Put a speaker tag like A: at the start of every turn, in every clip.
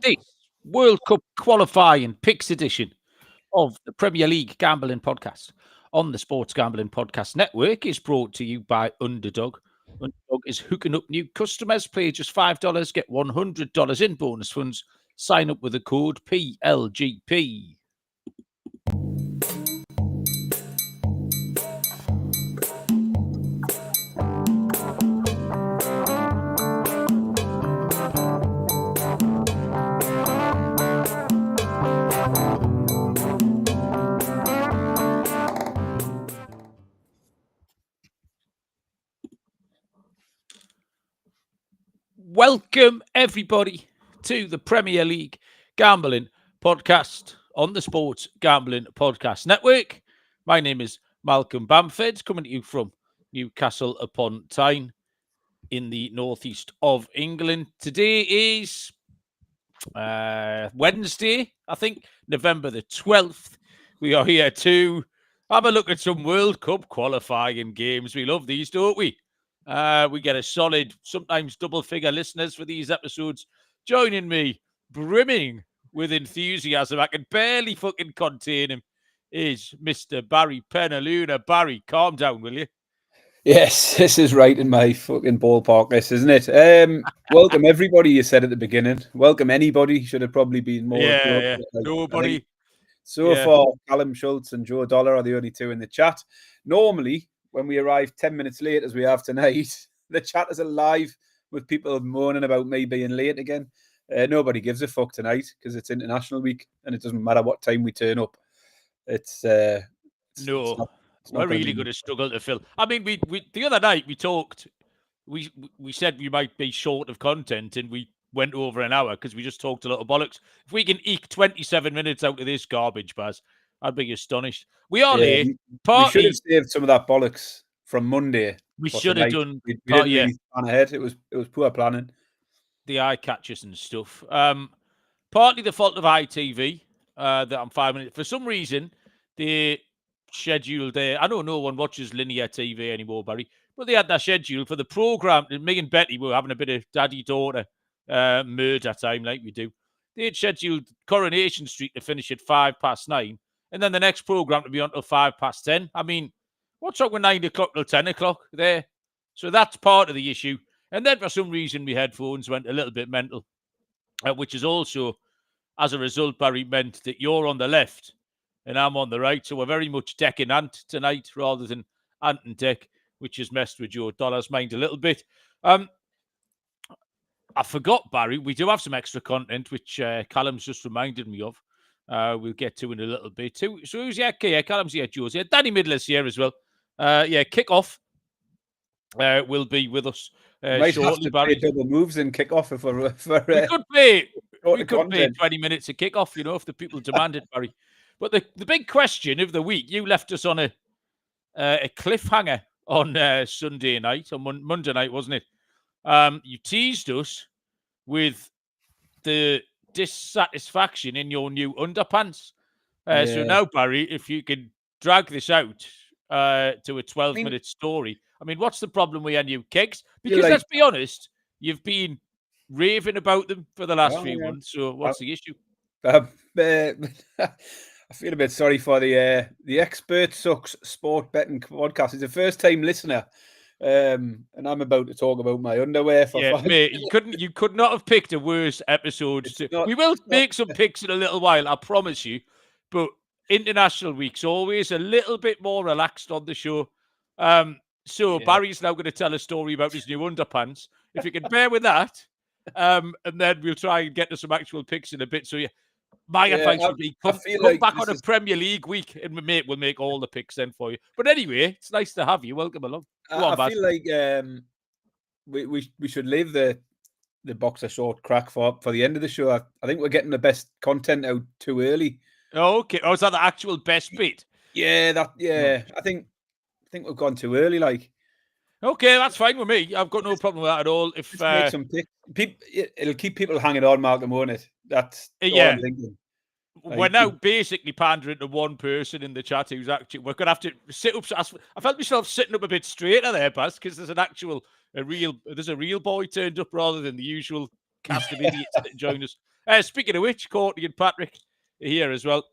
A: This World Cup qualifying picks edition of the Premier League Gambling Podcast on the Sports Gambling Podcast Network is brought to you by Underdog. Underdog is hooking up new customers. Pay just $5, get $100 in bonus funds. Sign up with the code PLGP. Welcome, everybody, to the Premier League Gambling Podcast on the Sports Gambling Podcast Network. My name is Malcolm Bamford, coming to you from Newcastle upon Tyne in the northeast of England. Today is Wednesday, I think, November the 12th. We are here to have a look at some World Cup qualifying games. We love these, don't we? We get a solid, sometimes double-figure listeners for these episodes. Joining me, brimming with enthusiasm, I can barely fucking contain him, is Mr. Barry Penaluna. Barry, calm down, will you?
B: Yes, this is right in my fucking ballpark, this, isn't it? Welcome, everybody, you said at the beginning. Welcome, anybody. Should have probably been more.
A: Yeah. Nobody.
B: So far, Callum Schultz and Joe Dollar are the only two in the chat. Normally, when we arrive 10 minutes late, as we have tonight, the chat is alive with people moaning about me being late again. Nobody gives a fuck tonight because it's International Week and it doesn't matter what time we turn up. We're
A: really going to struggle to fill. I mean, we the other night we talked. We said we might be short of content, and we went over an hour because we just talked a lot of bollocks. If we can eke 27 minutes out of this garbage, Baz, I'd be astonished. We are late.
B: We should have saved some of that bollocks from Monday.
A: We should have done.
B: We didn't really plan ahead. It was poor planning.
A: The eye catchers and stuff. Partly the fault of ITV that I'm 5 minutes. For some reason, they scheduled there. I know no one watches linear TV anymore, Barry, but they had their schedule for the programme. Me and Betty were having a bit of daddy-daughter murder time like we do. They had scheduled Coronation Street to finish at 9:05, and then the next programme to be on until 10:05. I mean, what's wrong with 9 o'clock till 10 o'clock there? So that's part of the issue. And then for some reason, my headphones went a little bit mental, which is also, as a result, Barry, meant that you're on the left and I'm on the right. So we're very much deck and ant tonight rather than ant and deck, which has messed with your dollar's mind a little bit. I forgot, Barry, we do have some extra content, which Callum's just reminded me of. We'll get to in a little bit too. So who's here? Okay, Callum's here, Joe's here. Danny Midler's here as well. Kick-off will be with us shortly, Barry.
B: Double moves in kick-off if we're
A: we could pay 20 minutes of kick-off, if the people demand it, Barry. But the big question of the week, you left us on a cliffhanger on Sunday night, on Monday night, wasn't it? You teased us with the dissatisfaction in your new underpants. So now, Barry, if you can drag this out to a 12-minute story. I mean, what's the problem with your new kicks? Because let's be honest, you've been raving about them for the last few months. So what's the issue?
B: I feel a bit sorry for the Expert Sucks Sport Betting Podcast. He's a first-time listener, and I'm about to talk about my underwear for 5
A: mate, you could not have picked a worse episode. We will make some picks in a little while, I promise you. But International Week's always a little bit more relaxed on the show. Barry's now going to tell a story about his new underpants. If you can bear with that, and then we'll try and get to some actual picks in a bit. So, my advice would be come back on a Premier League week, and we'll make all the picks then for you. But anyway, it's nice to have you. Welcome along.
B: I feel like we should leave the boxer short crack for the end of the show. I think we're getting the best content out too early.
A: Oh, okay. Oh, is that the actual best bit?
B: Yeah, I think we've gone too early. Like,
A: okay, that's fine with me. I've got no problem with that at all. If
B: make some picks, it'll keep people hanging on, Malcolm, won't it? That's all I'm thinking.
A: We're now basically pandering to one person in the chat who's actually. We're gonna have to sit up. I felt myself sitting up a bit straighter there, Baz, because there's a real boy turned up rather than the usual cast of idiots that join us. Speaking of which, Courtney and Patrick are here as well.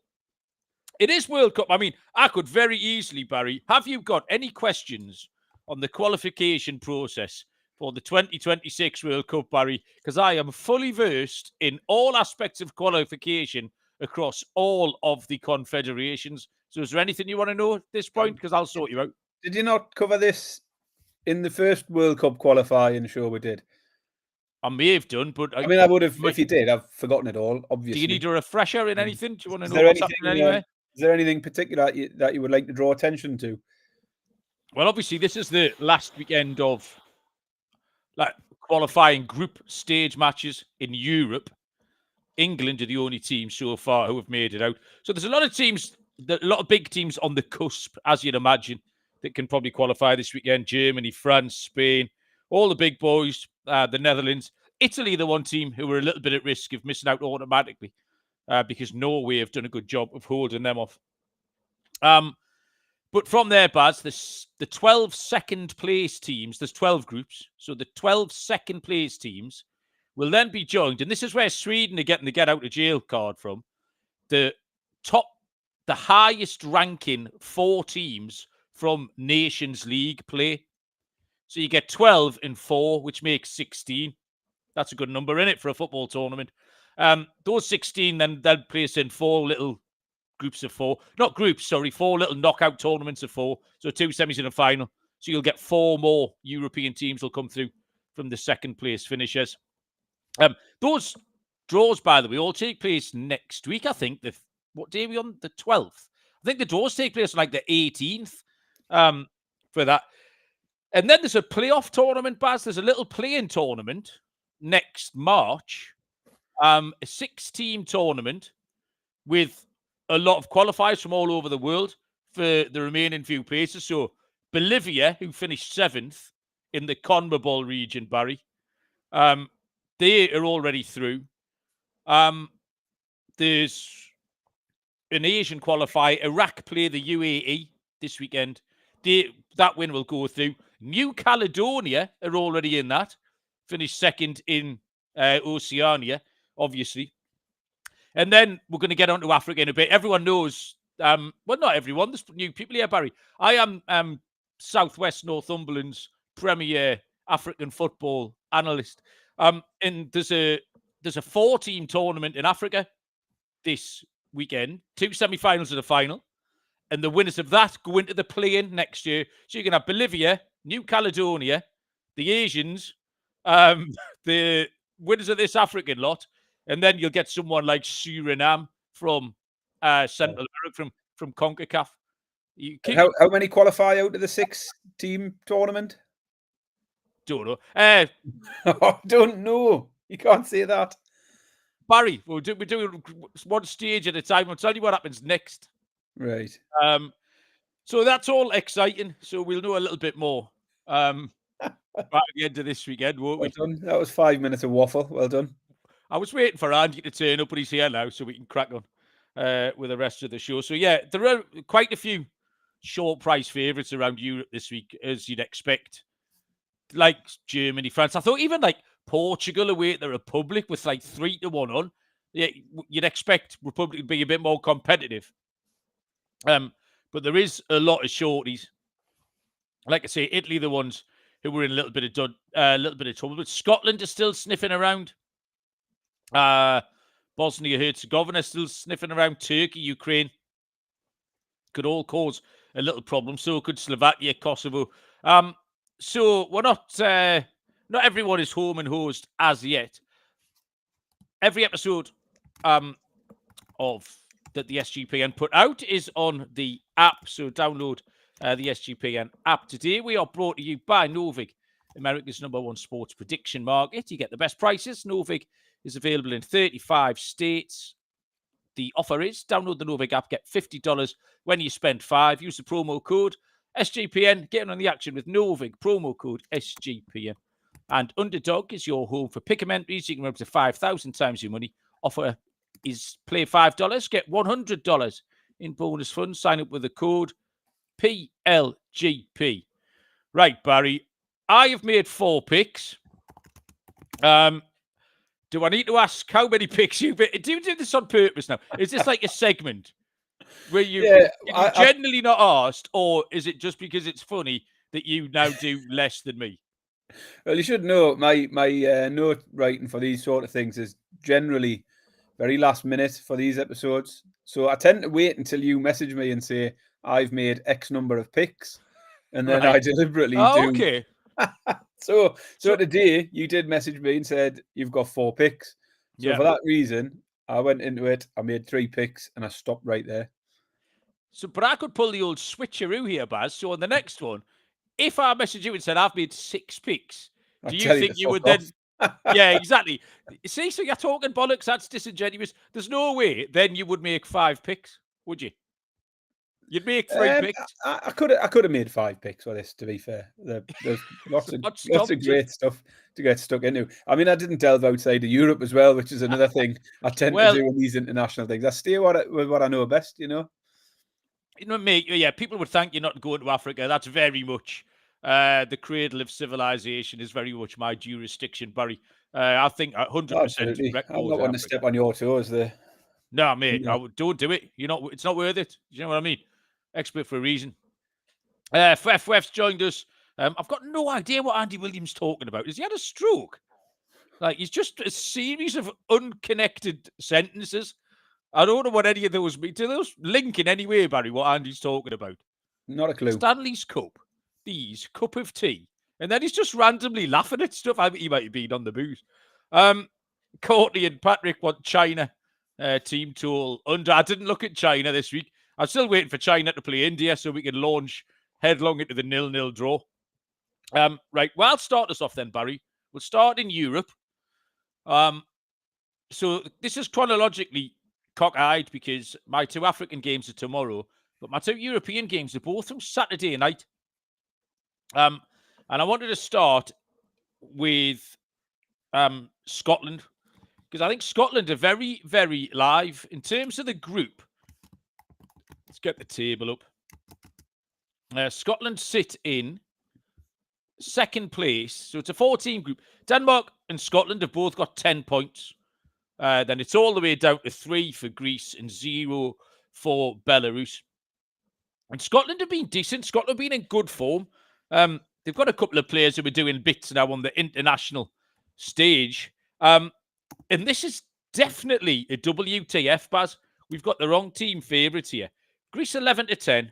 A: It is World Cup. I mean, I could very easily, Barry, have you got any questions on the qualification process for the 2026 World Cup, Barry? Because I am fully versed in all aspects of qualification across all of the confederations. So is there anything you want to know at this point? Because I'll sort you out.
B: Did you not cover this in the first World Cup qualifying show we did?
A: I may have done, but
B: I mean, I would have, if you did, I've forgotten it all, obviously.
A: Do you need a refresher in anything? Do you want to
B: Is
A: know
B: there
A: what's
B: anything,
A: happening anywhere?
B: Is there anything particular that you would like to draw attention to?
A: Well, obviously, this is the last weekend of qualifying group stage matches in Europe. England are the only team so far who have made it out. So there's a lot of teams, a lot of big teams on the cusp, as you'd imagine, that can probably qualify this weekend. Germany, France, Spain, all the big boys, the Netherlands. Italy, the one team who were a little bit at risk of missing out automatically because Norway have done a good job of holding them off. But from there, Baz, the 12 second place teams, there's 12 groups. So the 12 second place teams will then be joined. And this is where Sweden are getting the get out of jail card from. The highest ranking 4 teams from Nations League play. So you get 12 and 4, which makes 16. That's a good number, isn't it, for a football tournament? Those 16 then they'll place in 4 little groups of 4. Not groups, sorry, 4 little knockout tournaments of 4. So 2 semis and a final. So you'll get 4 more European teams will come through from the second place finishers. Those draws, by the way, all take place next week, I think. What day are we on? The 12th. I think the draws take place on like the 18th for that. And then there's a playoff tournament, Baz. There's a little play-in tournament next March. A 6-team tournament with a lot of qualifiers from all over the world for the remaining few places. So Bolivia, who finished 7th in the CONMEBOL region, Barry, they are already through. There's an Asian qualifier. Iraq play the UAE this weekend. That win will go through. New Caledonia are already in that. Finished 2nd in Oceania, obviously. And then we're going to get on to Africa in a bit. Everyone knows, well, not everyone. There's new people here, Barry. I am Southwest Northumberland's premier African football analyst. And there's a 4-team tournament in Africa this weekend. 2 semi-finals and a final. And the winners of that go into the play-in next year. So you can have Bolivia, New Caledonia, the Asians, the winners of this African lot, and then you'll get someone like Suriname from Central America, from CONCACAF.
B: How many qualify out of the 6-team tournament?
A: Don't know.
B: Don't know. You can't say that.
A: Barry, we're doing one stage at a time. I'll tell you what happens next.
B: Right.
A: So that's all exciting. So we'll know a little bit more by the end of this weekend, won't we?
B: Well done. That was 5 minutes of waffle. Well done.
A: I was waiting for Andy to turn up, but he's here now, so we can crack on with the rest of the show. So yeah, there are quite a few short price favourites around Europe this week, as you'd expect. Like Germany, France. I thought even like Portugal away at the Republic with like 3-1 on. Yeah, you'd expect Republic to be a bit more competitive. But there is a lot of shorties. Like I say, Italy, the ones who were in a little bit of trouble. But Scotland is still sniffing around. Bosnia Herzegovina still sniffing around. Turkey, Ukraine could all cause a little problem. So could Slovakia, Kosovo. So we're not everyone is home and hosed as yet. Every episode of that the SGPN put out is on the app. So download the SGPN app today. We are brought to you by Novig, America's #1 sports prediction market. You get the best prices. Novig is available in 35 states. The offer is download the Novig app, get $50 when you spend $5. Use the promo code SGPN. Getting on the action with Novig, promo code SGPN. And Underdog is your home for pick 'em entries. You can win up to 5,000 times your money. Offer is play $5, get $100 in bonus funds. Sign up with the code PLGP. Right, Barry. I have made 4 picks. Do I need to ask how many picks you've been? Do you do this on purpose now? Is this like a segment where you generally not asked, or is it just because it's funny that you now do less than me?
B: Well, you should know my note writing for these sort of things is generally very last minute for these episodes. So I tend to wait until you message me and say I've made X number of picks, and then I deliberately do.
A: Okay.
B: So today you did message me and said you've got 4 picks. So for that reason, I went into it. I made 3 picks and I stopped right there.
A: So, but I could pull the old switcheroo here, Baz. So on the next one, if I messaged you and said I've made 6 picks, do you think you would then? Yeah, exactly. See, so you're talking bollocks. That's disingenuous. There's no way then you would make 5 picks, would you? You'd make 3 picks.
B: I could have made 5 picks for this. To be fair, there's lots of great stuff to get stuck into. I mean, I didn't delve outside of Europe as well, which is another thing I tend to do in these international things. I stay with what I know best, you know.
A: You know, mate. Yeah, people would thank you not going to Africa. That's very much the cradle of civilization. Is very much my jurisdiction, Barry. I think 100%.
B: I'm not wanting to step on your toes there.
A: No, mate, don't do it. It's not worth it. You know what I mean? Expert for a reason. Fef's joined us. I've got no idea what Andy Williams talking about. Has he had a stroke? Like, he's just a series of unconnected sentences. I don't know what any of those mean. Do those link in any way, Barry, what Andy's talking about?
B: Not a clue.
A: Stanley's Cup. These cup of tea. And then he's just randomly laughing at stuff. I think he might have been on the booze. Courtney and Patrick want China team tool under. I didn't look at China this week. I'm still waiting for China to play India so we can launch headlong into the 0-0 draw. Right, well, I'll start us off then, Barry. We'll start in Europe. So this is chronologically cockeyed because my 2 African games are tomorrow, but my 2 European games are both on Saturday night. And I wanted to start with Scotland, because I think Scotland are very, very live in terms of the group. Let's get the table up. Scotland sit in second place. So it's a 4-team group. Denmark and Scotland have both got 10 points. Then it's all the way down to 3 for Greece and 0 for Belarus. And Scotland have been decent. Scotland have been in good form. They've got a couple of players who are doing bits now on the international stage. And this is definitely a WTF, Baz. We've got the wrong team favourites here. Greece 11-10.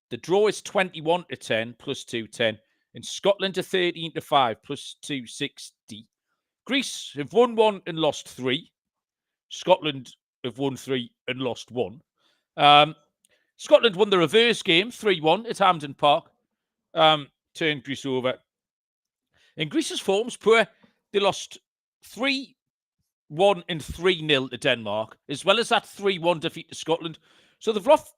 A: The draw is 21-10 plus 210. And Scotland are 13-5 plus 260. Greece have won 1 and lost 3. Scotland have won 3 and lost 1. Scotland won the reverse game 3-1 at Hampden Park. Turned Greece over. And Greece's form's poor. They lost 3-1 and 3-0 to Denmark, as well as that 3-1 defeat to Scotland. So they've lost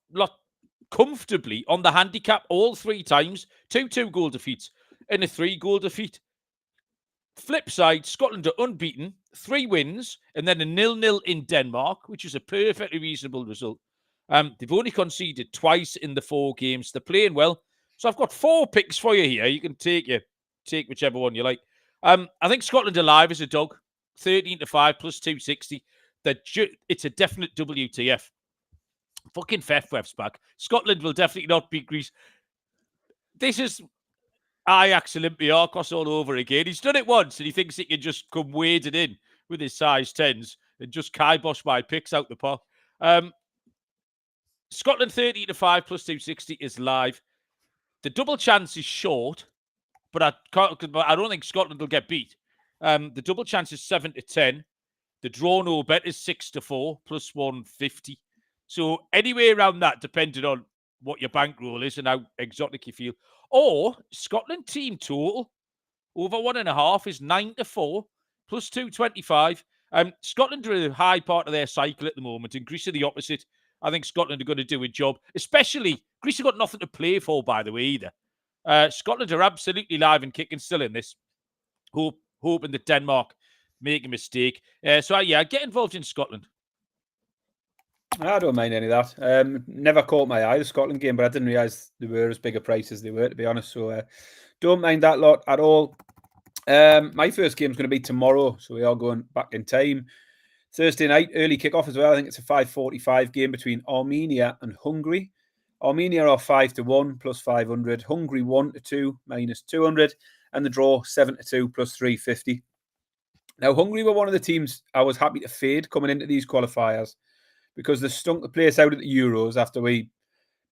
A: comfortably on the handicap all 3 times. 2 goal defeats and a 3-goal defeat. Flip side, Scotland are unbeaten, 3 wins, and then a 0-0 in Denmark, which is a perfectly reasonable result. They've only conceded twice in the 4 games. They're playing well. So I've got 4 picks for you here. You can take whichever one you like. I think Scotland are live as a dog, 13-5 plus 260. It's a definite WTF. Fucking Fef's back. Scotland will definitely not beat Greece. This is Ajax Olympiacos all over again. He's done it once and he thinks he can just come wading in with his size 10s and just kibosh my picks out the park. Scotland 13-5 plus 260 is live. The double chance is short, but I don't think Scotland will get beat. The double chance is 7-10. The draw no bet is 6-4 plus 150. So anywhere around that, depending on what your bankroll is and how exotic you feel. Or Scotland team total over 1.5 is 9-4 plus 225. Scotland are in a high part of their cycle at the moment, and Greece are the opposite. I think Scotland are going to do a job, especially Greece have got nothing to play for, by the way, either. Scotland are absolutely live and kicking still in this, hoping that Denmark make a mistake. So get involved in Scotland.
B: I don't mind any of that. Never caught my eye, the Scotland game, but I didn't realise they were as big a price as they were, to be honest. So don't mind that lot at all. My first game is going to be tomorrow, so we are going back in time. Thursday night, early kickoff as well. I think it's a 5:45 game between Armenia and Hungary. Armenia are 5-1 plus 500. Hungary 1-2 minus 200, and the draw 7-2 plus 350. Now, Hungary were one of the teams I was happy to fade coming into these qualifiers because they stunk the place out at the Euros after we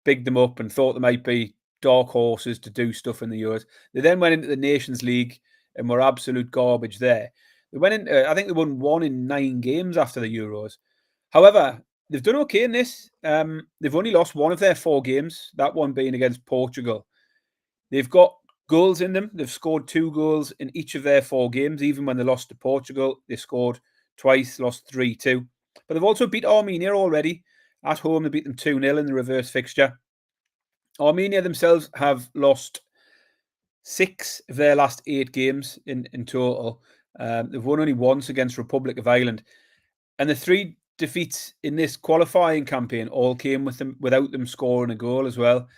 B: bigged them up and thought they might be dark horses to do stuff in the Euros. They then went into the Nations League and were absolute garbage there. They went into, I think they won 1 in 9 games after the Euros. However, they've done okay in this. They've only lost 1 of their 4 games, that one being against Portugal. They've got goals in them. They've scored 2 goals in each of their 4 games. Even when they lost to Portugal, they scored twice, lost 3-2. But they've also beat Armenia already. At home, they beat them 2-0 in the reverse fixture. Armenia themselves have lost 6 of their last 8 games in total. They've won only once against Republic of Ireland. And the 3 defeats in this qualifying campaign all came without them scoring a goal as well.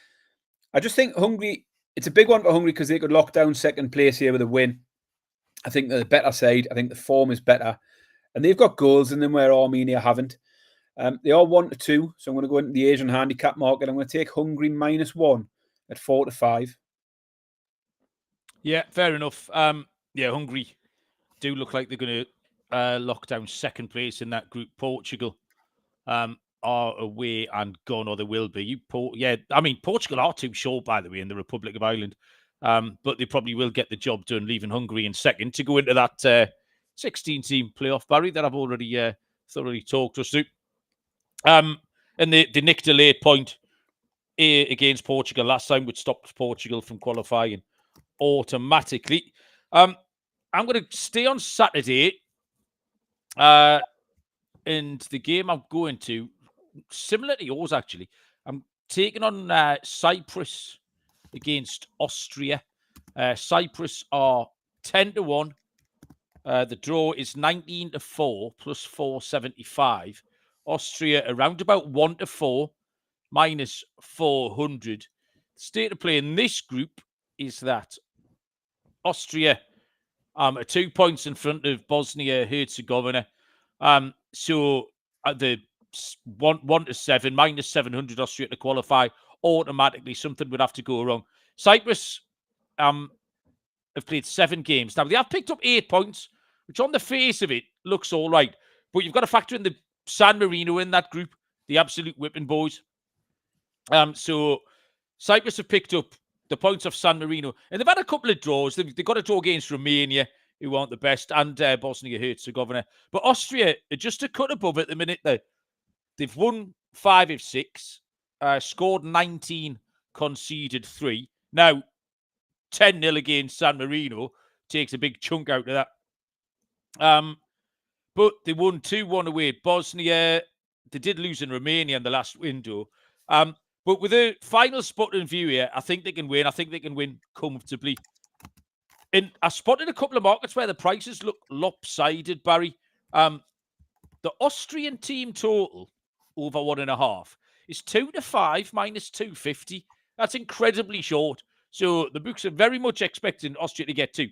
B: I just think Hungary, it's a big one for Hungary because they could lock down second place here with a win. I think they're the better side. I think the form is better. And they've got goals in them where Armenia haven't. They are 1-2, so I'm going to go into the Asian handicap market. I'm going to take Hungary -1 at 4-5.
A: Yeah, fair enough. Hungary do look like they're going to lock down second place in that group. Portugal are away and gone, or they will be. Portugal are too short, by the way, in the Republic of Ireland. But they probably will get the job done, leaving Hungary in second to go into that 16-team playoff, Barry, that I've already thoroughly talked us through. And they nicked a late point against Portugal last time, which stopped Portugal from qualifying automatically. I'm going to stay on Saturday. And the game I'm going to, similar to yours, actually, I'm taking on Cyprus against Austria. Cyprus are 10-1. The draw is 19-4 plus 475. Austria around about 1-4 minus 400. State of play in this group is that Austria are 2 points in front of Bosnia-Herzegovina. So the 1-7 minus 700 Austria to qualify automatically. Something would have to go wrong. Cyprus have played 7 games. Now, they have picked up 8 points, which on the face of it looks all right. But you've got to factor in the San Marino in that group, the absolute whipping boys. So Cyprus have picked up the points of San Marino. And they've had a couple of draws. They've got a draw against Romania, who aren't the best, and Bosnia-Herzegovina. But Austria are just a cut above at the minute. They've won 5 of 6, scored 19, conceded 3. Now, 10-0 against San Marino takes a big chunk out of that. But they won 2-1 away at Bosnia. They did lose in Romania in the last window. But with a final spot in view here, I think they can win. I think they can win comfortably. And I spotted a couple of markets where the prices look lopsided, Barry. The Austrian team total over 1.5 is 2-5 minus 250. That's incredibly short. So the books are very much expecting Austria to get 2.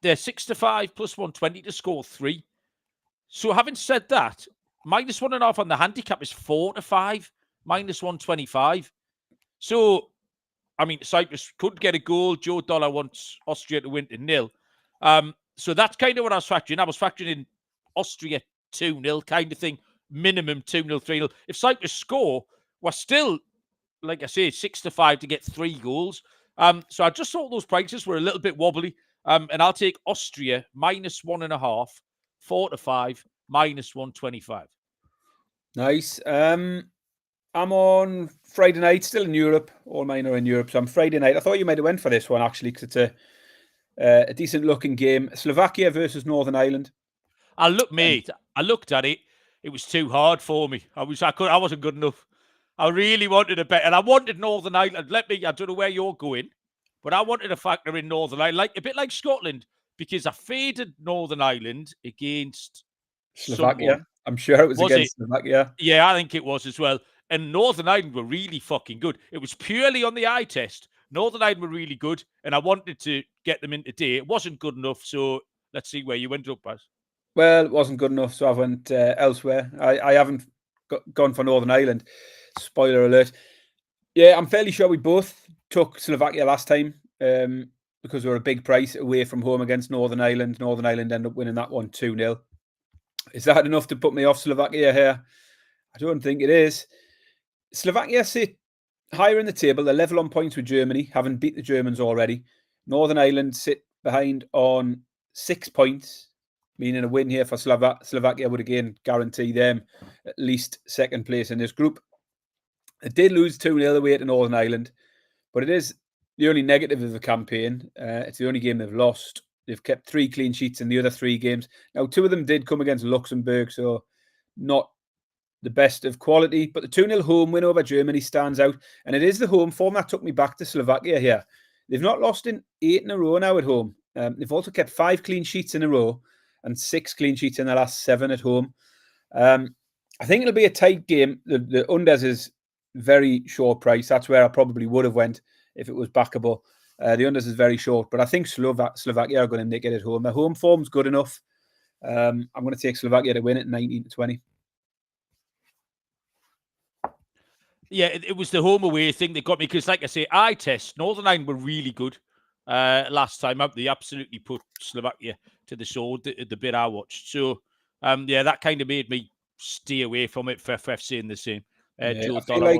A: They're 6-5 plus 120 to score 3. So having said that, -1.5 on the handicap is 4-5 minus 125. So, I mean, Cyprus could get a goal. Joe Dollar wants Austria to win to 0. So that's kind of what I was factoring. I was factoring in Austria 2-0 kind of thing. Minimum 2-0, 3-0. If Cyprus score, we're still, like I say, 6-5 to get 3 goals. So I just thought those prices were a little bit wobbly. And I'll take Austria -1.5, 4-5, -125.
B: Nice. I'm on Friday night, still in Europe. All mine are in Europe, so I'm Friday night. I thought you might have went for this one, actually, because it's a decent-looking game. Slovakia versus Northern Ireland.
A: I looked at it. It was too hard for me. I wasn't good enough. I really wanted a bet, and I wanted Northern Ireland. I don't know where you're going, but I wanted to factor in Northern Ireland, a bit like Scotland, because I faded Northern Ireland against
B: Slovakia.
A: someone.
B: I'm sure it was against Slovakia.
A: Yeah, I think it was as well. And Northern Ireland were really fucking good. It was purely on the eye test. Northern Ireland were really good, and I wanted to get them in today. It wasn't good enough, so let's see where you ended up, Baz.
B: Well, it wasn't good enough, so I went elsewhere. I haven't gone for Northern Ireland. Spoiler alert. Yeah, I'm fairly sure we both took Slovakia last time because we were a big price away from home against Northern Ireland. Northern Ireland ended up winning that one 2-0. Is that enough to put me off Slovakia here? I don't think it is. Slovakia sit higher in the table. They're level on points with Germany, having beat the Germans already. Northern Ireland sit behind on 6 points, meaning a win here for Slovakia would again guarantee them at least second place in this group. They did lose 2-0 away to Northern Ireland, but it is the only negative of the campaign. It's the only game they've lost. They've kept 3 clean sheets in the other 3 games. Now, 2 of them did come against Luxembourg, so not the best of quality. But the 2-0 home win over Germany stands out. And it is the home form that took me back to Slovakia here. They've not lost in 8 in a row now at home. They've also kept 5 clean sheets in a row and 6 clean sheets in the last 7 at home. I think it'll be a tight game. The unders is very short price. That's where I probably would have went if it was backable. The unders is very short, but I think Slovakia are going to nick it at home. Their home form's good enough. I'm going to take Slovakia to win it 19-20.
A: Yeah, it was the home away thing that got me because, like I say, eye test. Northern Ireland were really good last time out. They absolutely put Slovakia to the sword the bit I watched. So, yeah, that kind of made me stay away from it for saying the same.
B: I feel like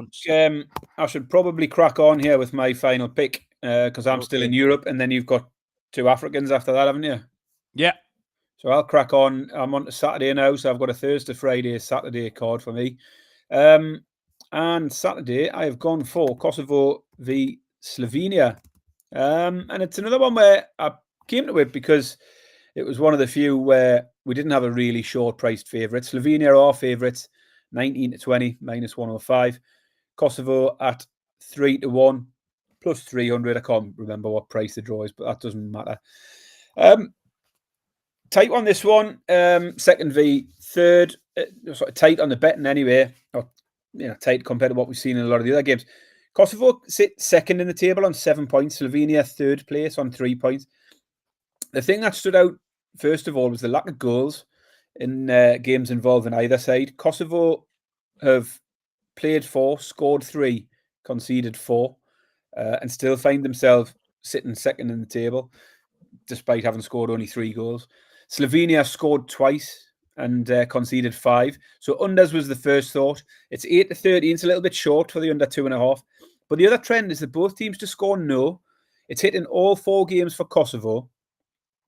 B: I should probably crack on here with my final pick because I'm still in Europe, and then you've got 2 Africans after that, haven't you?
A: Yeah.
B: So I'll crack on. I'm on to Saturday now, so I've got a Thursday, Friday, Saturday card for me. And Saturday, I have gone for Kosovo v Slovenia. And it's another one where I came to it because it was one of the few where we didn't have a really short-priced favourite. Slovenia are favourites, 19-20, -105. Kosovo at 3-1, plus 300. I can't remember what price the draw is, but that doesn't matter. Tight on this one, second v third, sort of tight on the betting anyway, or tight compared to what we've seen in a lot of the other games. Kosovo sit second in the table on 7 points. Slovenia third place on 3 points. The thing that stood out first of all was the lack of goals in games involving either side. Kosovo have played 4, scored 3, conceded 4, and still find themselves sitting second in the table, despite having scored only 3 goals. Slovenia scored twice and conceded 5. So unders was the first thought. It's 8-13. It's a little bit short for the under 2.5. But the other trend is that both teams to score no. It's hit in all 4 games for Kosovo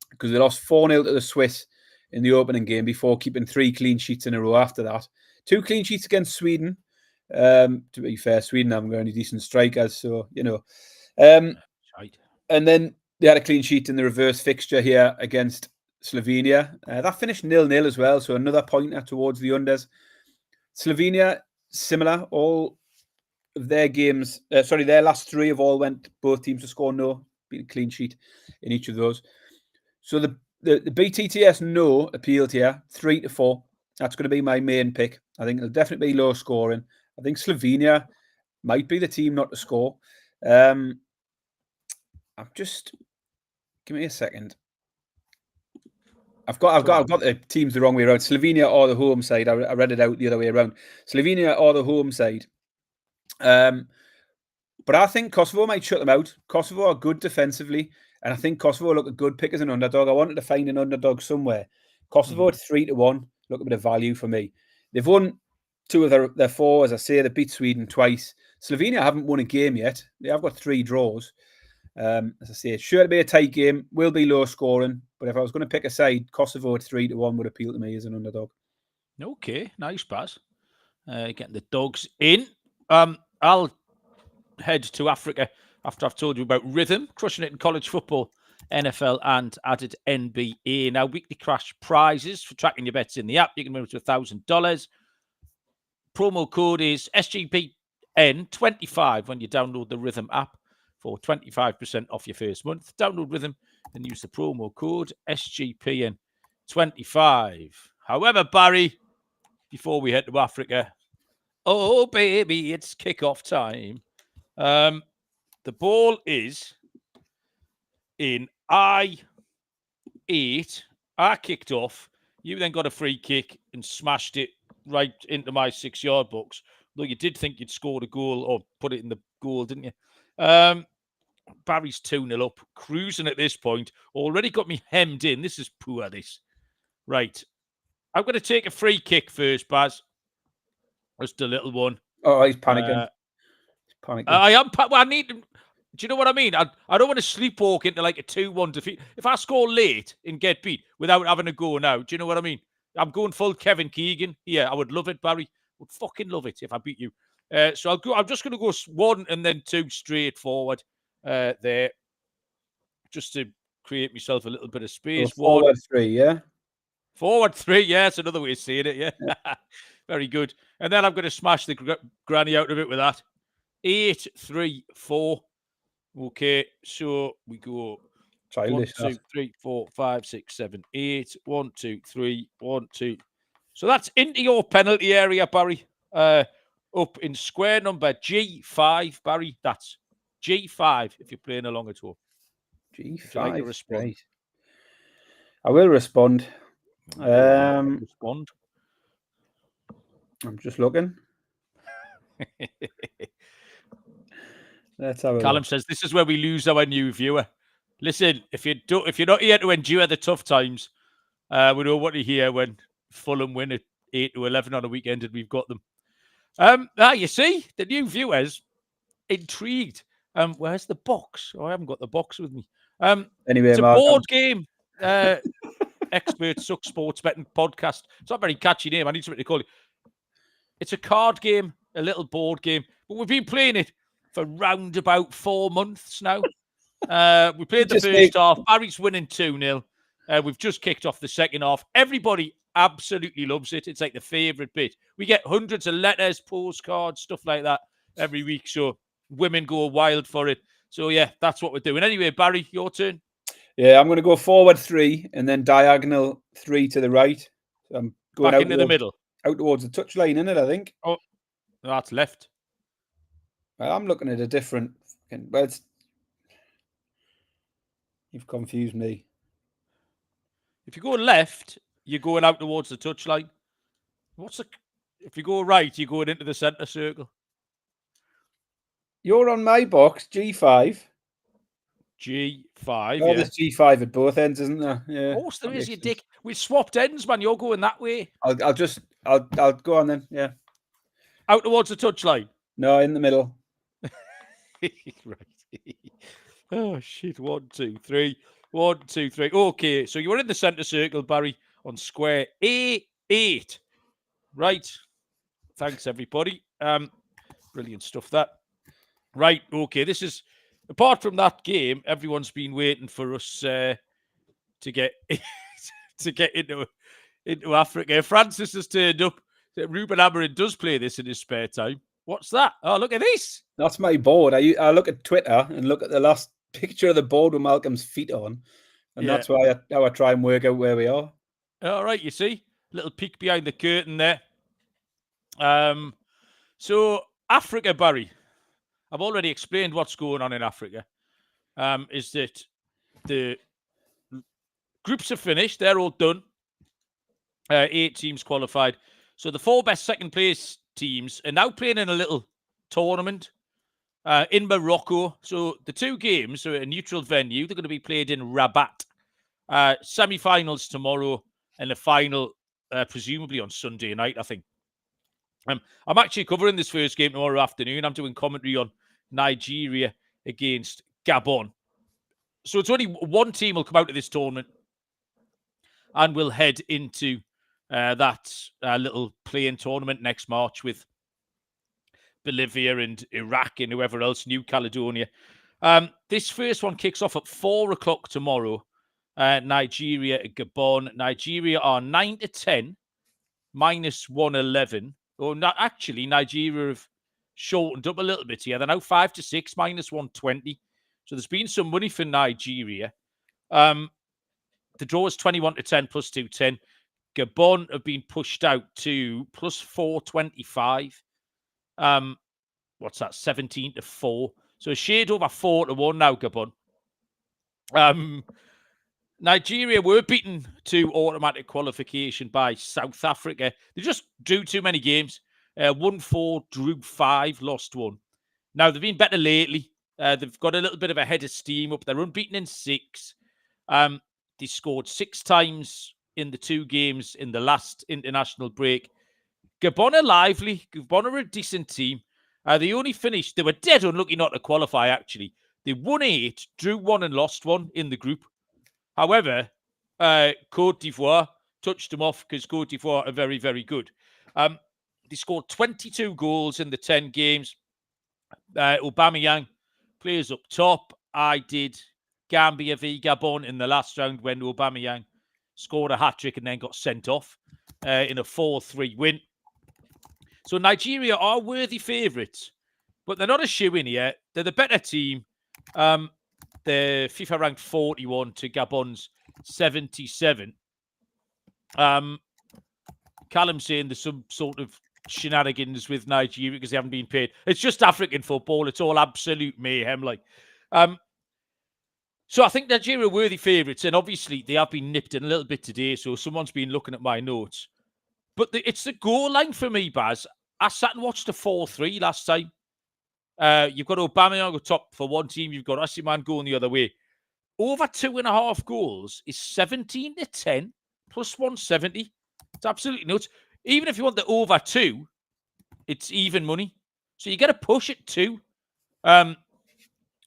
B: because they lost 4-0 to the Swiss in the opening game before keeping 3 clean sheets in a row after that. 2 clean sheets against Sweden. To be fair, Sweden haven't got any decent strikers, so, And then they had a clean sheet in the reverse fixture here against Slovenia. That finished 0-0 as well, so another pointer towards the unders. Slovenia, similar. All of their games, their last 3 have all went both teams to score no, been a clean sheet in each of those. So the BTTS no appealed here, 3-4. That's going to be my main pick. I think it'll definitely be low scoring. I think Slovenia might be the team not to score. I'm just give me a second. I've got the teams the wrong way around. Slovenia or the home side. I read it out the other way around. Slovenia or the home side. But I think Kosovo might shut them out. Kosovo are good defensively, and I think Kosovo look a good pick as an underdog. I wanted to find an underdog somewhere. Kosovo at 3-1, look a bit of value for me. They've won 2 of their 4, as I say. They beat Sweden twice. Slovenia haven't won a game yet. They have got 3 draws. As I say, it's sure to be a tight game. Will be low scoring, but if I was going to pick a side, Kosovo at 3-1 would appeal to me as an underdog.
A: Okay, nice pass. Getting the dogs in. I'll head to Africa after I've told you about Rhythm, crushing it in college football, NFL, and added NBA. Now, weekly crash prizes for tracking your bets in the app. You can win up to $1,000. Promo code is SGPN25 when you download the Rhythm app for 25% off your first month. Download Rhythm and use the promo code SGPN25. However, Barry, before we head to Africa, oh, baby, it's kickoff time. The ball is in I8. I kicked off. You then got a free kick and smashed it right into my 6-yard box. Though you did think you'd scored a goal or put it in the goal, didn't you? Barry's 2-0 up, cruising at this point. Already got me hemmed in. This is poor, this. Right. I'm going to take a free kick first, Baz. Just a little one.
B: Oh, he's panicking. He's panicking.
A: I am. I need to. Do you know what I mean? I don't want to sleepwalk into like a 2-1 defeat. If I score late and get beat without having a go now, do you know what I mean? I'm going full Kevin Keegan. Yeah, I would love it, Barry. Would fucking love it if I beat you. So I'll go. I'm just going to go 1 and then 2 straight forward there, just to create myself a little bit of space.
B: So forward 3, yeah.
A: Forward 3, yeah. It's another way of saying it. Yeah, very good. And then I'm going to smash the granny out of it with that. 8-3-4. Okay, so we go
B: Childish.
A: 1, 2, 3, 4, 5, 6, 7, 8. 1, 2, 3, 1, 2. So that's into your penalty area, Barry. Up in square number G5, Barry. That's G5 if you're playing along at home.
B: G5.
A: Like to respond?
B: Right. I will respond.
A: Respond.
B: I'm just looking. Let's have a
A: Callum
B: look.
A: says this is where we lose our new viewer. Listen, if you're not here to endure the tough times, we don't want to hear when Fulham win at 8-11 on a weekend and we've got them. You see, the new viewers intrigued. Where's the box? Oh, I haven't got the box with me.
B: Anyway,
A: it's a
B: Mark,
A: board game. Expert Suck Sports Betting Podcast. It's not a very catchy name. I need something to call it. It's a card game, a little board game. But we've been playing it for round about 4 months now. We played the first half. Barry's winning 2-0. We've just kicked off the second half. Everybody absolutely loves it. It's like the favourite bit. We get hundreds of letters, postcards, stuff like that every week. So women go wild for it. So, yeah, that's what we're doing. Anyway, Barry, your turn.
B: Yeah, I'm going to go forward 3 and then diagonal 3 to the right. So I'm going
A: back
B: out
A: into the middle.
B: Out towards the touchline, isn't it, I think?
A: Oh, that's left.
B: Well, I'm looking at a different... Well, you've confused me.
A: If you go left, you're going out towards the touchline. If you go right, you're going into the centre circle.
B: You're on my box, G5.
A: G5,
B: oh, there's G5 at both ends, isn't there? Yeah.
A: Of course there is, you dick. We swapped ends, man. You're going that way.
B: I'll go on then, yeah.
A: Out towards the touchline?
B: No, in the middle.
A: Right. Oh, shit. 1, 2, 3. 1, 2, 3. Okay, so you were in the centre circle, Barry, on square A8. Right. Thanks, everybody. Brilliant stuff, that. Right, okay. This is, apart from that game, everyone's been waiting for us to get to get into Africa. Francis has turned up. Ruben Amorim does play this in his spare time. What's that? Oh, look at this.
B: That's my board. I look at Twitter and look at the last picture of the board with Malcolm's feet on. And that's how I try and work out where we are.
A: All right, you see. Little peek behind the curtain there. So, Africa, Barry. I've already explained what's going on in Africa. Is that the groups are finished. They're all done. 8 teams qualified. So the 4 best second place teams are now playing in a little tournament in Morocco. So the 2 games are at a neutral venue. They're going to be played in Rabat. Semi-finals tomorrow and the final presumably on Sunday night, I think. I'm actually covering this first game tomorrow afternoon. I'm doing commentary on Nigeria against Gabon. So it's only 1 team will come out of this tournament and we'll head into that little playing tournament next March with Bolivia and Iraq and whoever else, New Caledonia. This first one kicks off at 4 o'clock tomorrow. Nigeria, Gabon. Nigeria are 9-10, minus 111. Oh, not actually, Nigeria have shortened up a little bit here. They're now 5-6, minus 120. So there's been some money for Nigeria. The draw is 21-10, plus 210. Gabon have been pushed out to plus 425. What's that? 17-4. So a shade over 4-1 now, Gabon. Nigeria were beaten to automatic qualification by South Africa. They just drew too many games. 1-4, drew 5, lost 1. Now, they've been better lately. They've got a little bit of a head of steam up. They're unbeaten in 6. They scored 6 times in the 2 games in the last international break. Gabon are lively. Gabon are a decent team. They only finished, they were dead unlucky not to qualify, actually. They won 8, drew 1 and lost 1 in the group. However, Côte d'Ivoire touched them off because Côte d'Ivoire are very, very good. They scored 22 goals in the 10 games. Aubameyang plays up top. I did Gambia v Gabon in the last round when Aubameyang scored a hat-trick and then got sent off in a 4-3 win. So Nigeria are worthy favourites, but they're not a shoe-in here. They're the better team. They're FIFA ranked 41 to Gabon's 77. Callum's saying there's some sort of shenanigans with Nigeria because they haven't been paid. It's just African football. It's all absolute mayhem. So I think Nigeria are worthy favourites, and obviously they have been nipped in a little bit today, so someone's been looking at my notes. But it's the goal line for me, Baz. I sat and watched a 4-3 last time. You've got Aubameyang up top for one team. You've got Osimhen going the other way. Over 2.5 goals is 17-10 plus 170. It's absolutely nuts. Even if you want the over 2, it's even money. So you get a push at 2.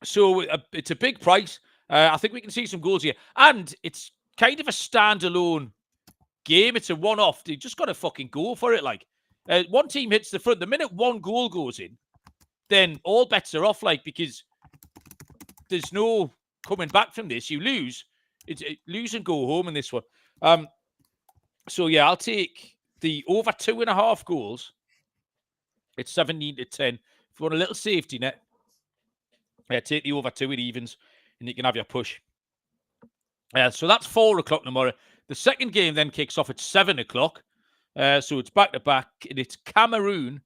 A: So it's a big price. I think we can see some goals here. And it's kind of a standalone game. It's a one-off. They just got to fucking go for it. One team hits the front. The minute one goal goes in, then all bets are off, because there's no coming back from this. You lose. It's lose and go home in this one. So, yeah, I'll take the over 2.5 goals. It's 17-10. If you want a little safety net, take the over 2, it evens, and you can have your push. So that's 4 o'clock tomorrow. The second game then kicks off at 7 o'clock. So it's back-to-back, and it's Cameroon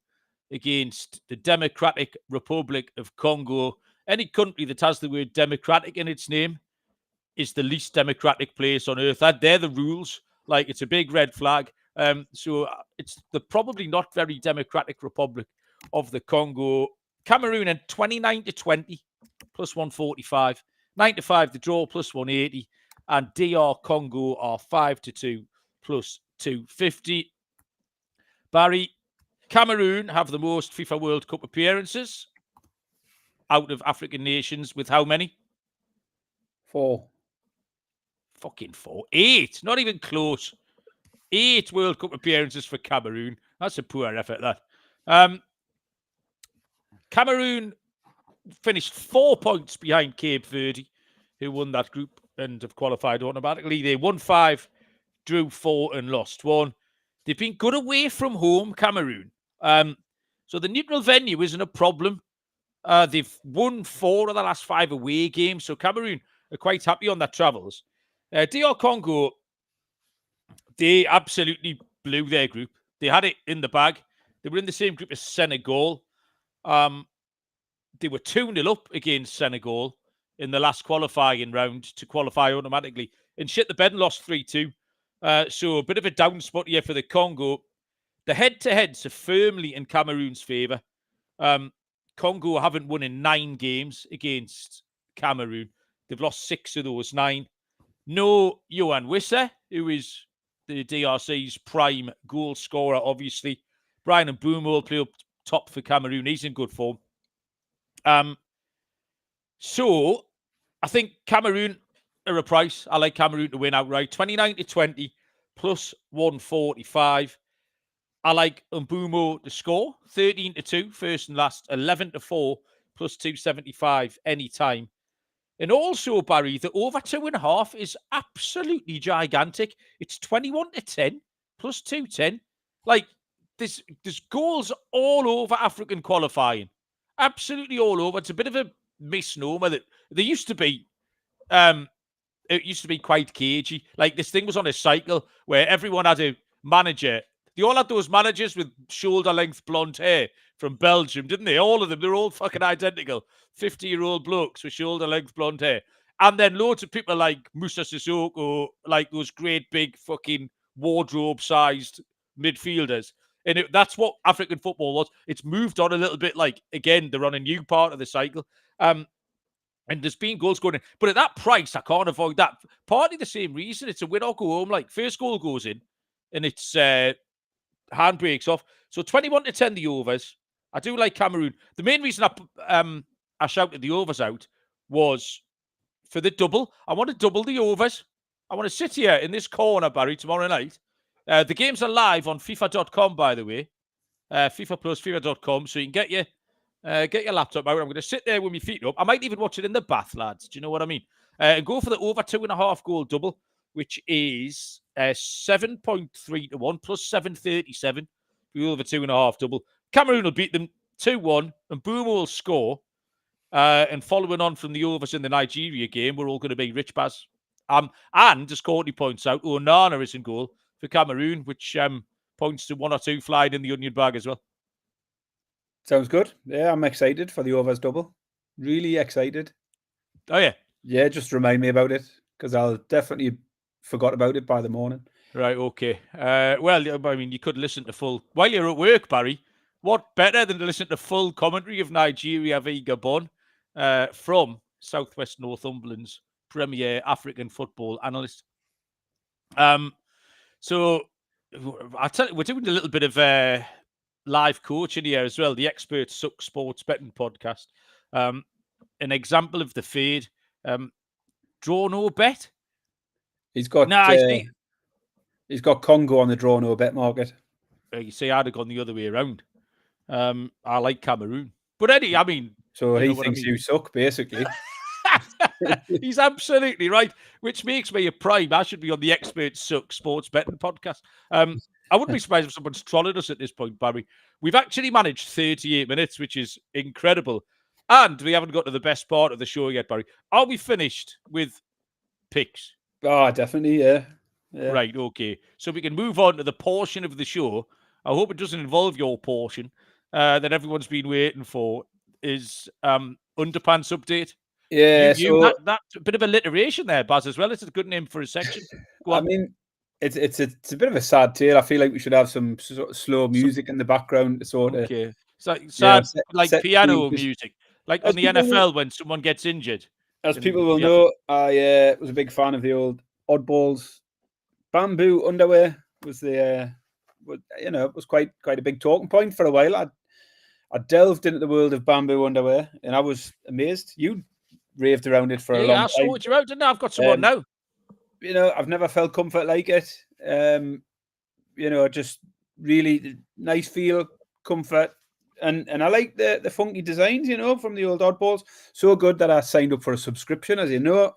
A: against the Democratic Republic of Congo. Any country that has the word democratic in its name is the least democratic place on earth. They're the rules. It's a big red flag. So it's the probably not very democratic Republic of the Congo. Cameroon and 29-20 plus 145. 9-5 the draw plus 180. And DR Congo are 5-2 plus 250. Barry, Cameroon have the most FIFA World Cup appearances out of African nations with how many?
B: 4.
A: Fucking 4. 8. Not even close. 8 World Cup appearances for Cameroon. That's a poor effort, that. Cameroon finished 4 points behind Cape Verde, who won that group and have qualified automatically. They won 5, drew 4, and lost 1. They've been good away from home, Cameroon. So the neutral venue isn't a problem. They've won 4 of the last 5 away games, so Cameroon are quite happy on their travels. DR Congo, they absolutely blew their group. They had it in the bag. They were in the same group as Senegal. They were 2-0 up against Senegal in the last qualifying round to qualify automatically and shit the bed and lost 3-2. So a bit of a down spot here for the Congo. The head-to-heads are firmly in Cameroon's favour. Congo haven't won in 9 games against Cameroon. They've lost 6 of those 9. No Yohan Wissa, who is the DRC's prime goal scorer, obviously. Brian Mbeumo will play up top for Cameroon. He's in good form. So I think Cameroon are a price. I like Cameroon to win outright. 29-20 plus 145. I like Mbeumo to score. 13-2, first and last. 11-4 plus 275 anytime. And also, Barry, the over 2.5 is absolutely gigantic. It's 21-10 plus 210. There's goals all over African qualifying. Absolutely all over. It's a bit of a misnomer that there used to be. It used to be quite cagey. This thing was on a cycle where everyone had a manager They all had those managers with shoulder-length blonde hair from Belgium, didn't they? All of them. They're all fucking identical. 50-year-old blokes with shoulder-length blonde hair. And then loads of people like Musa Sissoko, like those great big fucking wardrobe-sized midfielders. And that's what African football was. It's moved on a little bit. Like, again, they're on a new part of the cycle. And there's been goals going in. But at that price, I can't avoid that. Partly the same reason. It's a win or go home. Like, first goal goes in, and it's hand breaks off. So 21-10 the overs. I do like Cameroon. The main reason I shouted the overs out was for the double. I want to double the overs. I want to sit here in this corner, Barry, tomorrow night. The games are live on FIFA.com, by the way. FIFA plus FIFA.com. So you can get your laptop out. I'm going to sit there with my feet up. I might even watch it in the bath, lads. Do you know what I mean? And go for the over 2.5 goal double, which is 7.3 to 1 plus 737. The over 2.5 double. Cameroon will beat them 2-1, and Boom will score. And following on from the overs in the Nigeria game, we're all going to be rich, Baz. And as Courtney points out, Onana is in goal for Cameroon, which points to 1 or 2 flying in the onion bag as well.
B: Sounds good. Yeah, I'm excited for the overs double. Really excited.
A: Oh, yeah?
B: Yeah, just remind me about it, because I'll definitely forgot about it by the morning.
A: Right, okay. Well, I mean, you could listen to full... While you're at work, Barry, what better than to listen to full commentary of Nigeria v Gabon from Southwest Northumberland's premier African football analyst. So I'll tell you, we're doing a little bit of live coaching here as well. The Experts Suck Sports Betting podcast. An example of the fade. Draw no bet.
B: He's got he's got Congo on the draw no bet market.
A: You see, I'd have gone the other way around. I like Cameroon, but Eddie, I mean,
B: so he thinks you suck, basically.
A: He's absolutely right, which makes me a prime. I should be on the Experts Suck Sports Betting podcast. I wouldn't be surprised if someone's trolling us at this point, Barry. We've actually managed 38 minutes, which is incredible. And we haven't got to the best part of the show yet, Barry. Are we finished with picks?
B: Oh, definitely, yeah.
A: Right, okay. So we can move on to the portion of the show. I hope it doesn't involve your portion that everyone's been waiting for, is Underpants Update.
B: Yeah, so
A: that's a bit of alliteration there, Baz, as well. It's a good name for a section.
B: I mean, it's a bit of a sad tale. I feel like we should have some sort of slow music in the background to sort of...
A: Okay. So sad, like piano music. Like on the NFL when someone gets injured.
B: As people will know, I was a big fan of the old Oddballs bamboo underwear. Was it was quite a big talking point for a while. I delved into the world of bamboo underwear, and I was amazed. You raved around it for a long time.
A: Yeah, I sorted you out, didn't I? I've got someone now.
B: I've never felt comfort like it. Just really nice feel, comfort. And I like the funky designs, from the old Oddballs. So good that I signed up for a subscription, as you know.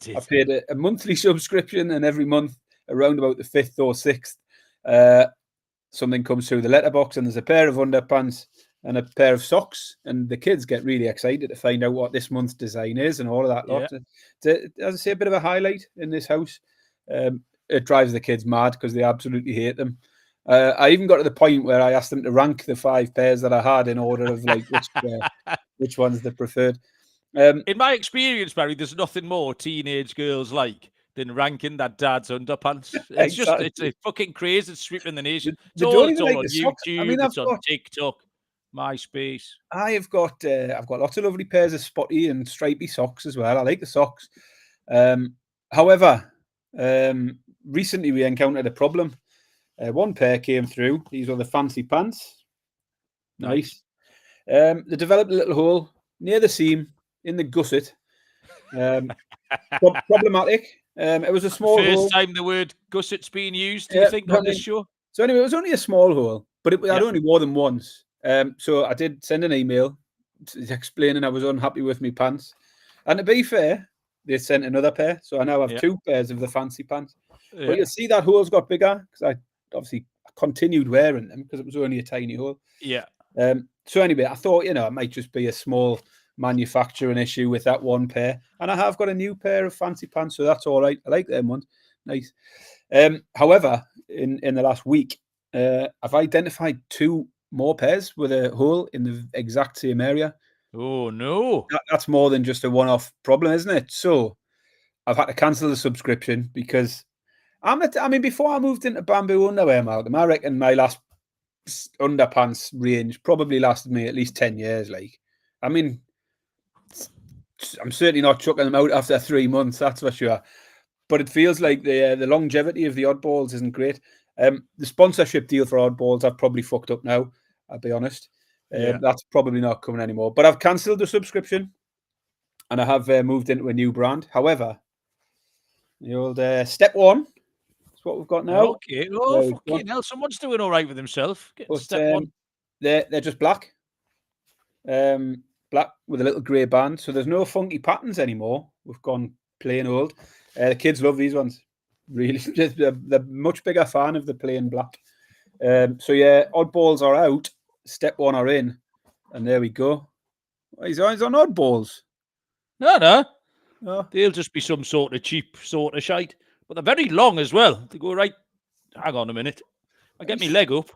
B: I paid a monthly subscription, and every month, around about the 5th or 6th, something comes through the letterbox, and there's a pair of underpants and a pair of socks, and the kids get really excited to find out what this month's design is and all of that lot. As I say, a bit of a highlight in this house. It drives the kids mad because they absolutely hate them. I even got to the point where I asked them to rank the 5 pairs that I had in order of like which ones they preferred.
A: In my experience, Barry, there's nothing more teenage girls like than ranking that dad's underpants. It's exactly. It's a fucking craze. It's sweeping the nation. It's all on YouTube. It's on TikTok, MySpace.
B: I've got lots of lovely pairs of spotty and stripy socks as well. I like the socks. However, recently we encountered a problem. One pair came through. These were the fancy pants. Nice. They developed a little hole near the seam in the gusset. Problematic. It was a small hole.
A: First time the word gusset's being used, do you think, on this show?
B: So anyway, it was only a small hole, but I'd only wore them once. So I did send an email explaining I was unhappy with my pants. And to be fair, they sent another pair. So I now have 2 pairs of the fancy pants. Yeah. But you'll see that hole's got bigger because I obviously continued wearing them because it was only a tiny hole. Yeah. So anyway, I thought, it might just be a small manufacturing issue with that one pair. And I have got a new pair of fancy pants, so that's all right. I like them ones. Nice. However, in the last week, I've identified 2 more pairs with a hole in the exact same area.
A: Oh, no.
B: That's more than just a one-off problem, isn't it? So I've had to cancel the subscription because before I moved into bamboo underwear, Malcolm, I reckon my last underpants range probably lasted me at least 10 years. Like, I mean, I'm certainly not chucking them out after 3 months, that's for sure. But it feels like the longevity of the oddballs isn't great. The sponsorship deal for oddballs I've probably fucked up now, I'll be honest.
A: Yeah.
B: That's probably not coming anymore. But I've cancelled the subscription and I have moved into a new brand. However, the old Step One is what we've got now.
A: Okay. Oh, fucking hell. Someone's doing all right with himself. Getting Step One.
B: They're just black. Black with a little grey band. So there's no funky patterns anymore. We've gone plain old. The kids love these ones. Really, they're much bigger fan of the plain black. So yeah, oddballs are out. Step One are in, and there we go. He's on oddballs.
A: No.
B: Oh.
A: They'll just be some sort of cheap sort of shite. But they're very long as well. They go right. Hang on a minute. I get my leg up.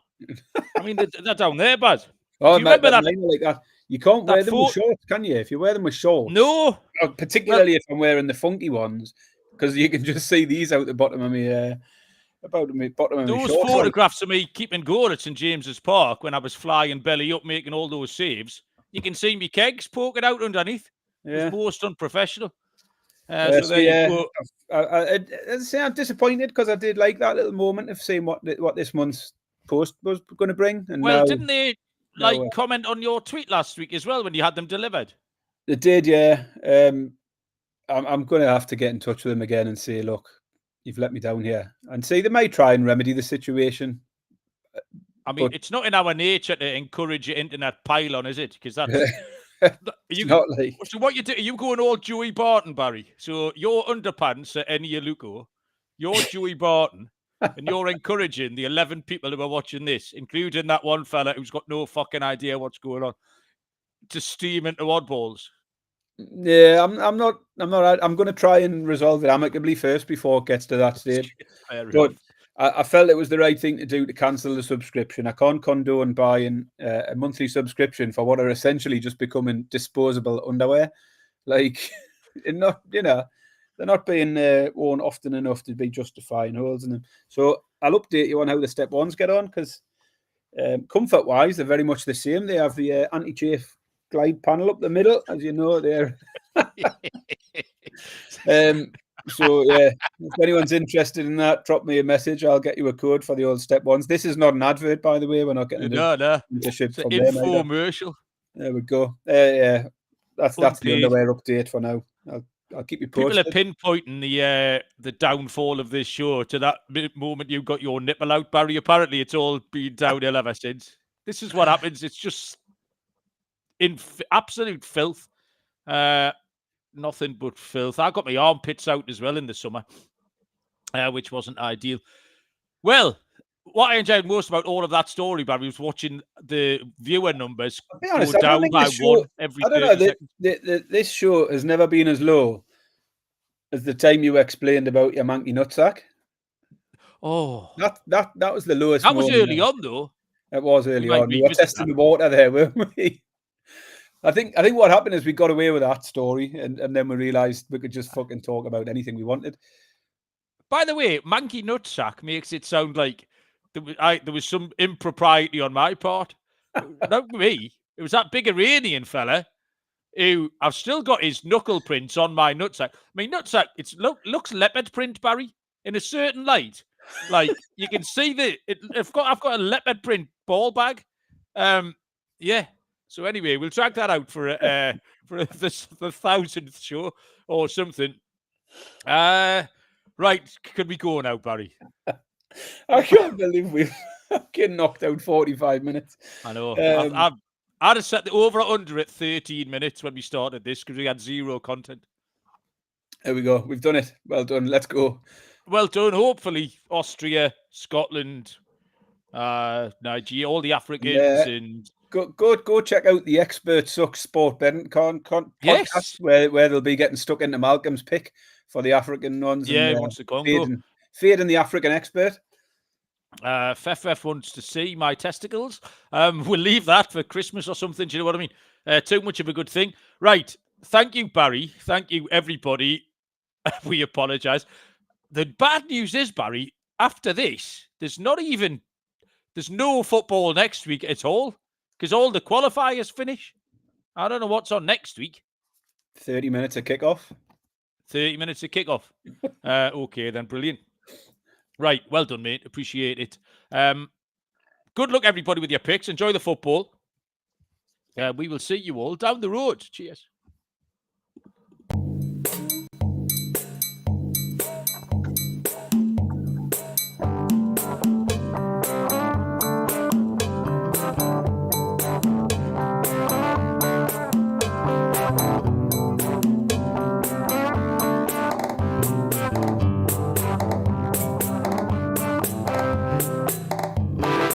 A: I mean, they're down there, bud.
B: Oh,
A: do you remember that?
B: Like that? You can't wear them with shorts, can you? If you wear them with shorts,
A: no.
B: Particularly if I'm wearing the funky ones, because you can just see these out the bottom of me. Those
A: photographs of me keeping goal at St James's Park when I was flying belly up, making all those saves. You can see me kegs poking out underneath. Yeah. It was most unprofessional. So there you go.
B: I'm disappointed because I did like that little moment of seeing what this month's post was going to bring. And
A: well, didn't they comment on your tweet last week as well when you had them delivered?
B: They did, yeah. I'm going to have to get in touch with them again and say, look, you've let me down here. And see, they might try and remedy the situation.
A: I mean, it's not in our nature to encourage your internet pylon, is it? Because that's...
B: not like...
A: So what you do? Are you going all Joey Barton, Barry? So your underpants are Ennio Luco, you're Joey Barton, and you're encouraging the 11 people who are watching this, including that one fella who's got no fucking idea what's going on, to steam into oddballs.
B: Yeah, I'm not. I'm going to try and resolve it amicably first before it gets to that stage. But I felt it was the right thing to do to cancel the subscription. I can't condone buying a monthly subscription for what are essentially just becoming disposable underwear. Like, they're not being worn often enough to be justifying holes in them. So I'll update you on how the Step Ones get on, because comfort-wise, they're very much the same. They have the anti-chafe glide panel up the middle, as you know. There. So yeah, if anyone's interested in that, drop me a message. I'll get you a code for the old Step Ones. This is not an advert, by the way. We're not getting
A: it's an infomercial.
B: There we go. Yeah, that's the underwear update for now. I'll keep you posted.
A: People are pinpointing the downfall of this show to that moment you got your nipple out, Barry. Apparently, it's all been downhill ever since. This is what happens. It's just in absolute filth. Nothing but filth. I got my armpits out as well in the summer, which wasn't ideal. Well, what I enjoyed most about all of that story, Barry, was watching the viewer numbers go down by one every 30 seconds.
B: This show has never been as low as the time you explained about your manky nutsack.
A: Oh,
B: that was the lowest.
A: That was early on, though.
B: It was early on. We were testing the water there, weren't we? I think what happened is we got away with that story, and then we realised we could just fucking talk about anything we wanted.
A: By the way, manky nutsack makes it sound like there was some impropriety on my part. Not me. It was that big Iranian fella who I've still got his knuckle prints on my nutsack. I mean, nutsack, looks leopard print, Barry, in a certain light. Like, you can see I've got a leopard print ball bag. Yeah. So anyway, we'll track that out for the 1,000th show or something. Right, can we go now, Barry?
B: I can't believe we've fucking knocked out 45 minutes.
A: I know. I'd have set the over or under at 13 minutes when we started this because we had zero content.
B: There we go. We've done it. Well done. Let's go.
A: Well done. Hopefully, Austria, Scotland, Nigeria, all the Africans and...
B: Go check out the Expert Sucks Sport Betting podcast where they'll be getting stuck into Malcolm's pick for the African ones.
A: Yeah, and, once the Congo.
B: Fading the African expert.
A: Fef wants to see my testicles. We'll leave that for Christmas or something. Do you know what I mean? Too much of a good thing. Right. Thank you, Barry. Thank you, everybody. We apologise. The bad news is, Barry, after this, there's no football next week at all because all the qualifiers finish. I don't know what's on next week.
B: 30 minutes of kickoff.
A: 30 minutes of kickoff. Okay, then. Brilliant. Right. Well done, mate. Appreciate it. Good luck, everybody, with your picks. Enjoy the football. We will see you all down the road. Cheers.